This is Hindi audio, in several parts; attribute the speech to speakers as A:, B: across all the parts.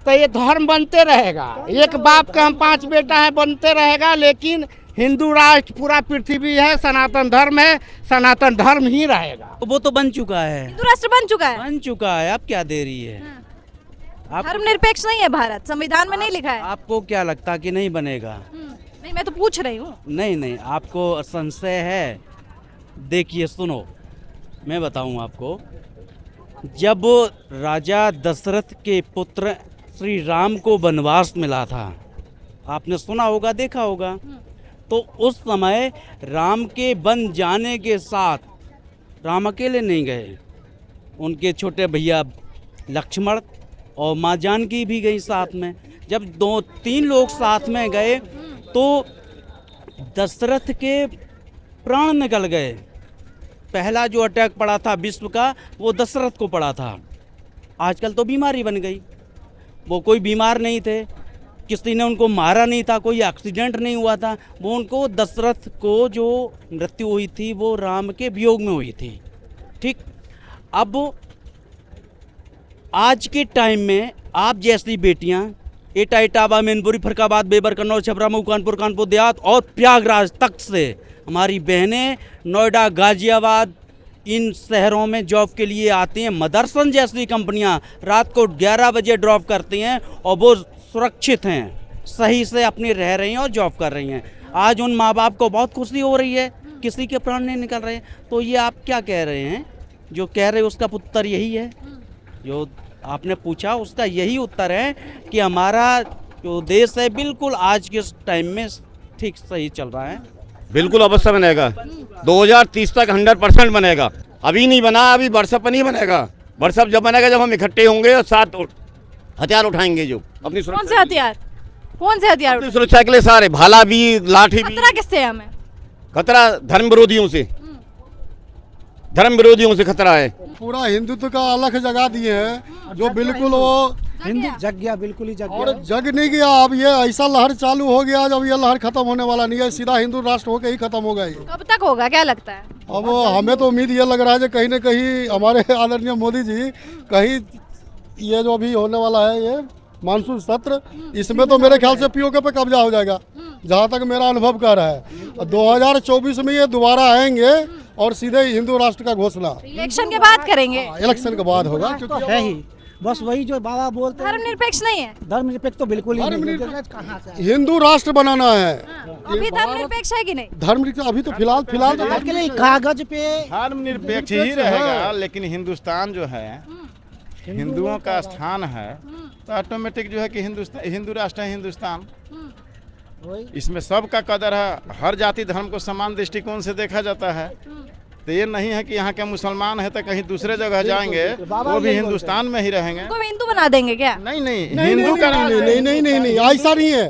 A: तो ये धर्म बनते रहेगा। एक बाप का हम 5 बेटा है, बनते रहेगा। लेकिन हिंदू राष्ट्र पूरा पृथ्वी है, सनातन धर्म है, सनातन धर्म ही रहेगा।
B: वो तो बन चुका है,
C: हिंदू राष्ट्र बन चुका है।
B: अब क्या दे रही है? आप
C: धर्मनिरपेक्ष नहीं है भारत, संविधान में नहीं लिखा है।
B: आपको क्या लगता कि नहीं बनेगा?
C: नहीं, मैं तो पूछ रही हूँ।
B: नहीं, आपको संशय है। देखिए सुनो, मैं बताऊं आपको, जब राजा दशरथ के पुत्र श्री राम को वनवास मिला था, आपने सुना होगा, देखा होगा, तो उस समय राम के वन जाने के साथ राम अकेले नहीं गए, उनके छोटे भैया लक्ष्मण और माँ जानकी भी गई साथ में। जब 2-3 लोग साथ में गए तो दशरथ के प्राण निकल गए। पहला जो अटैक पड़ा था विश्व का, वो दशरथ को पड़ा था। आजकल तो बीमारी बन गई, वो कोई बीमार नहीं थे, किसी ने उनको मारा नहीं था, कोई एक्सीडेंट नहीं हुआ था। वो उनको दशरथ को जो मृत्यु हुई थी वो राम के वियोग में हुई थी। ठीक, अब आज के टाइम में आप जैसी बेटियां एटा, इटावा, मैनपुरी, फरकाबाद, बेबर, कन्नौज, छपरा, मऊ, कानपुर, कानपुर देहात और प्रयागराज तक से हमारी बहनें नोएडा, गाजियाबाद, इन शहरों में जॉब के लिए आती हैं। मदरसन जैसी कंपनियां रात को 11 बजे ड्रॉप करती हैं और वो सुरक्षित हैं, सही से अपनी रह रही हैं और जॉब कर रही हैं। आज उन माँ बाप को बहुत खुशी हो रही है, किसी के प्राण नहीं निकल रहे। तो ये आप क्या कह रहे हैं? जो कह रहे हैं उसका उत्तर यही है, जो आपने पूछा उसका यही उत्तर है कि हमारा जो देश है बिल्कुल आज के टाइम में ठीक सही चल रहा है।
D: बिल्कुल अवश्य बनेगा, 2030 तक 100% बनेगा। अभी नहीं बना, अभी व्हाट्सएप पर नहीं बनेगा। व्हाट्सएप जब बनेगा जब हम इकट्ठे होंगे और साथ हथियार उठाएंगे, जो अपनी
C: कौन से हथियार? कौन से हथियार?
D: अपनी सुरक्षा के लिए सारे, भाला भी, लाठी भी।
C: खतरा किससे है हमें?
D: खतरा धर्म विरोधियों से, धर्म विरोधियों से खतरा है।
E: पूरा हिंदुत्व का अलग जगा दिए हैं, जो बिल्कुल वो
C: हिंदू
F: जग गया, बिल्कुल ही जग गया।
E: और जग नहीं गया। अब ये ऐसा लहर चालू हो गया, जब ये लहर खत्म होने वाला नहीं है, सीधा हिंदू राष्ट्र होकर ही खत्म होगा ये।
C: कब तक होगा, क्या लगता है?
E: अब हमें तो उम्मीद ये लग रहा है कि कहीं न कहीं हमारे आदरणीय मोदी जी, कहीं ये जो अभी होने वाला है ये मानसून सत्र, इसमें तो मेरे ख्याल से पीओके पे कब्जा हो जाएगा, जहाँ तक मेरा अनुभव कर रहा है। 2024 में ये दोबारा आएंगे और सीधे हिंदू राष्ट्र का घोषणा
C: इलेक्शन के बाद करेंगे।
E: इलेक्शन के बाद होगा।
F: तो है ही, बस वही जो बाबा बोलते हैं,
C: धर्मनिरपेक्ष नहीं है।
F: धर्मनिरपेक्ष तो बिल्कुल ही नहीं है। कहाँ से आए?
E: हिंदू राष्ट्र बनाना है।
C: अभी धर्मनिरपेक्ष है कि नहीं?
E: धर्म अभी तो फिलहाल तो
F: के लिए कागज पे
G: धर्मनिरपेक्ष ही रहेगा, लेकिन हिंदुस्तान जो है हिंदुओं का स्थान है, तो ऑटोमेटिक जो है कि हिंदू राष्ट्र है हिंदुस्तान। इसमें सबका कदर है, हर जाति धर्म को समान दृष्टिकोण से देखा जाता है। तो ये नहीं है कि यहाँ के मुसलमान है तो कहीं दूसरे जगह जाएंगे, वो भी हिंदुस्तान में ही रहेंगे।
C: तो हिंदू बना देंगे क्या?
G: नहीं, हिंदू का
E: नहीं, ऐसा नहीं है।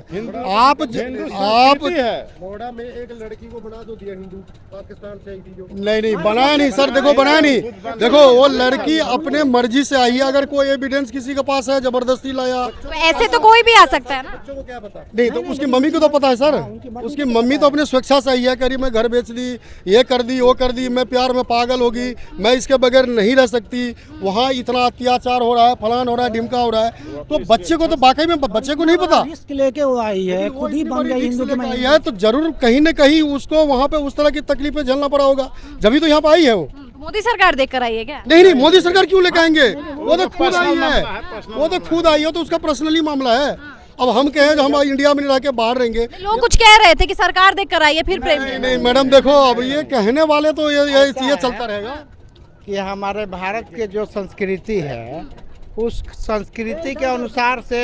E: आप
H: नोएडा में एक लड़की को बना दो दिया हिंदू, पाकिस्तान से आई थी जो।
E: नहीं बनाया नहीं सर, देखो बनाया नहीं। देखो वो लड़की अपने मर्जी से आई है, अगर कोई एविडेंस किसी के पास है, जबरदस्ती लाया।
C: तो ऐसे तो कोई भी आ सकता है ना?
H: बच्चों को क्या पता?
E: नहीं तो उसकी मम्मी को तो पता है सर, उसकी मम्मी तो अपने स्वेच्छा से आई है, करी मैं घर बेच दी, ये कर दी, वो कर दी, मैं प्यार में पागल होगी, मैं इसके बगैर नहीं रह सकती, वहाँ इतना अत्याचार हो रहा है, फलान हो रहा है, ढिमका हो रहा है। तो बच्चे को तो वाकई में बच्चे को नहीं पता,
F: रिस्क लेके वो आई है, खुद ही बन गई हिंदू के
E: आई है, तो जरूर कहीं न कहीं उसको वहाँ पे उस तरह की तकलीफें झेलना पड़ा होगा, जभी तो यहाँ पे आई है वो।
C: मोदी सरकार देख कर आई है क्या?
E: नहीं, मोदी सरकार क्यों लेके आएंगे? वो तो खुद आई है, वो तो खुद आई है, तो उसका पर्सनली मामला है। अब हम कहें जो हम इंडिया में रह के बाहर रहेंगे।
C: लोग कुछ कह रहे थे कि सरकार देख कर आई है, फिर प्रेम।
E: नहीं मैडम देखो, अब ये कहने वाले तो ये चलता रहेगा
A: कि हमारे भारत के जो संस्कृति है, उस संस्कृति के अनुसार से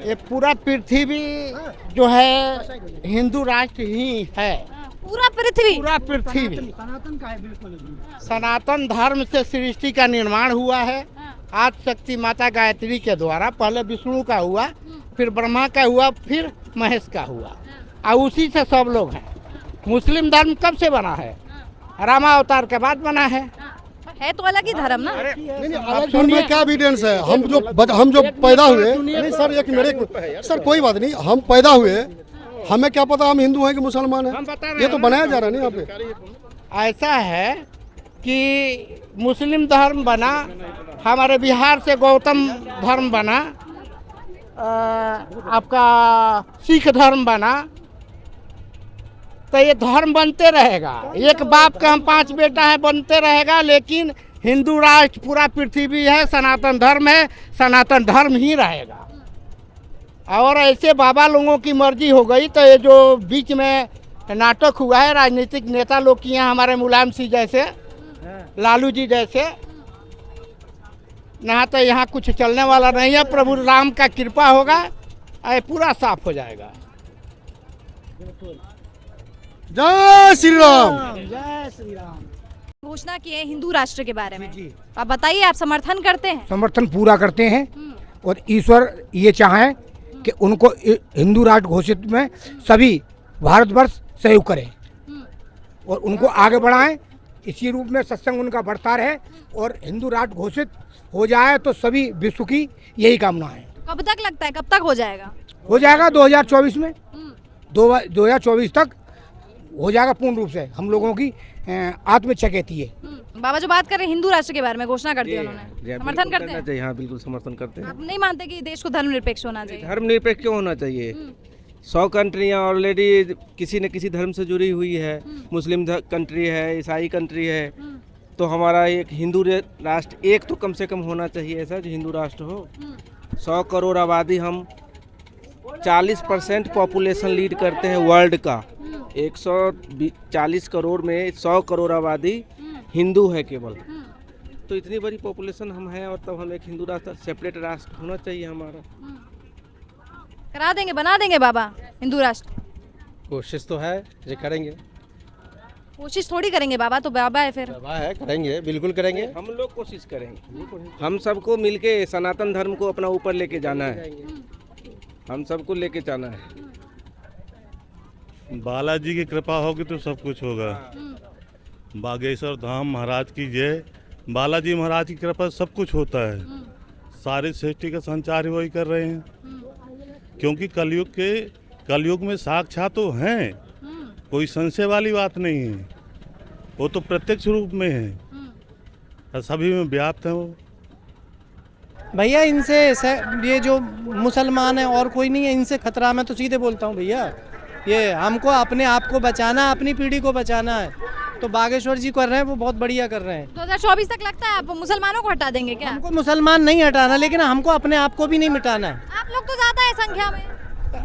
A: ये पूरा पृथ्वी जो है हिंदू राष्ट्र ही है।
C: पूरा पृथ्वी?
A: पूरा पृथ्वी
F: सनातन का है, बिल्कुल।
A: सनातन धर्म से सृष्टि का निर्माण हुआ है। आज शक्ति माता गायत्री के द्वारा, पहले विष्णु का हुआ, फिर ब्रह्मा का हुआ, फिर महेश का हुआ, और उसी से सब लोग हैं। मुस्लिम धर्म कब से बना है? रामावतार के बाद बना है
C: तो अलग ही धर्म ना।
E: नहीं, सुनिए क्या एविडेंस है। हम जो पैदा हुए, नहीं सर एक मेरे सर कोई बात नहीं, हम पैदा हुए, हमें क्या पता हम हिंदू हैं कि मुसलमान हैं? ये तो बनाया जा रहा है ना यहाँ पे।
A: ऐसा है कि मुस्लिम धर्म बना, हमारे बिहार से गौतम धर्म बना, आपका सिख धर्म बना, तो ये धर्म बनते रहेगा। एक बाप का हम 5 बेटा है, बनते रहेगा। लेकिन हिंदू राष्ट्र पूरा पृथ्वी है, सनातन धर्म है, सनातन धर्म ही रहेगा। और ऐसे बाबा लोगों की मर्जी हो गई तो ये जो बीच में नाटक हुआ है राजनीतिक नेता लोग किए हैं, हमारे मुलायम सिंह जैसे, लालू जी जैसे, यहाँ तो यहाँ कुछ चलने वाला नहीं है। प्रभु राम का कृपा होगा, ये पूरा साफ हो जाएगा।
E: जय श्री राम।
F: जय श्री राम।
C: घोषणा की है हिंदू राष्ट्र के बारे में, आप बताइए, आप समर्थन करते हैं?
I: समर्थन पूरा करते हैं और ईश्वर ये चाहे कि उनको हिंदू राष्ट्र घोषित में सभी भारतवर्ष सहयोग करें और उनको आगे बढ़ाएं। इसी रूप में सत्संग उनका बढ़ता रहे और हिंदू राष्ट्र घोषित हो जाए तो सभी विश्व की यही कामना है।
C: कब तक लगता है, कब तक हो जाएगा?
I: हो जाएगा 2024 में, 2024 तक हो जाएगा पूर्ण रूप से। हम लोगों की आत्मइच्छा कहती है।
C: बाबा जो बात कर रहे हैं हिंदू राष्ट्र के बारे में, घोषणा कर दी उन्होंने, समर्थन करते हैं?
J: हाँ, बिल्कुल समर्थन करते हैं।
C: आप नहीं मानते कि देश को धर्मनिरपेक्ष होना चाहिए?
J: धर्मनिरपेक्ष क्यों होना चाहिए? 100 कंट्रियाँ ऑलरेडी किसी न किसी धर्म से जुड़ी हुई है। मुस्लिम कंट्री है, ईसाई कंट्री है, तो हमारा एक हिंदू राष्ट्र एक तो कम से कम होना चाहिए ऐसा जो हिंदू राष्ट्र हो। 100 करोड़ आबादी, हम 40% पॉपुलेशन लीड करते हैं वर्ल्ड का। 140 करोड़ में 100 करोड़ आबादी हिंदू है केवल, तो इतनी बड़ी पॉपुलेशन हम हैं और तब हम एक हिंदू राष्ट्र, सेपरेट राष्ट्र होना चाहिए हमारा।
C: करा देंगे, बना देंगे बाबा हिंदू राष्ट्र?
H: कोशिश तो है, ये करेंगे।
C: कोशिश थोड़ी करेंगे बाबा, तो बाबा है फिर।
H: बाबा है, करेंगे, बिल्कुल करेंगे।
J: हम लोग कोशिश करेंगे, हम सबको मिलके सनातन धर्म को अपना ऊपर लेके जाना है, हम सबको लेके जाना है।
K: बालाजी की कृपा होगी तो सब कुछ होगा। बागेश्वर धाम महाराज की जय। बालाजी महाराज की कृपा सब कुछ होता है। सारी सृष्टि का संचार वही कर रहे हैं, क्योंकि कलयुग में साक्षात तो हैं, कोई संशय वाली बात नहीं है। वो तो प्रत्यक्ष रूप में है, सभी में व्याप्त है वो।
F: भैया इनसे ये जो मुसलमान है और कोई नहीं है, इनसे खतरा। मैं तो सीधे बोलता हूँ भैया, ये हमको अपने आप को बचाना, अपनी पीढ़ी को बचाना है। तो बागेश्वर जी कर रहे हैं, वो बहुत बढ़िया कर रहे हैं।
C: 2024 तक लगता है आप मुसलमानों को हटा देंगे क्या?
F: हमको मुसलमान नहीं हटाना, लेकिन हमको अपने आप को भी नहीं मिटाना है।
C: आप लोग तो ज्यादा है संख्या में,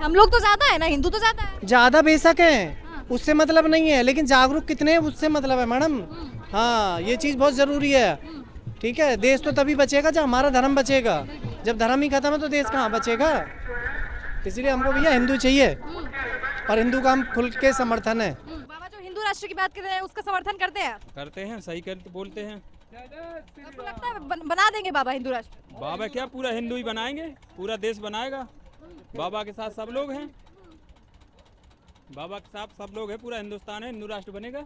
C: हम लोग तो ज्यादा है ना, हिंदू तो ज्यादा है।
F: ज्यादा बेशक है, उससे मतलब नहीं है, लेकिन जागरूक कितने हैं उससे मतलब है मैडम। हाँ, ये चीज़ बहुत ज़रूरी है। ठीक है, देश तो तभी बचेगा जब हमारा धर्म बचेगा। जब धर्म ही खत्म है तो देश कहाँ बचेगा। इसलिए हमको भैया हिंदू चाहिए और हिंदू का हम खुल के समर्थन है।
C: बाबा जो हिंदू राष्ट्र की बात कर रहे हैं उसका समर्थन करते हैं?
L: करते हैं, सही कर बोलते हैं।
C: आपको लगता है बना देंगे बाबा हिंदू राष्ट्र?
L: बाबा क्या पूरा हिंदू ही बनाएंगे, पूरा देश बनाएगा। बाबा के साथ सब लोग हैं, बाबा के साथ सब लोग हैं, पूरा हिंदुस्तान है, हिंदू राष्ट्र बनेगा।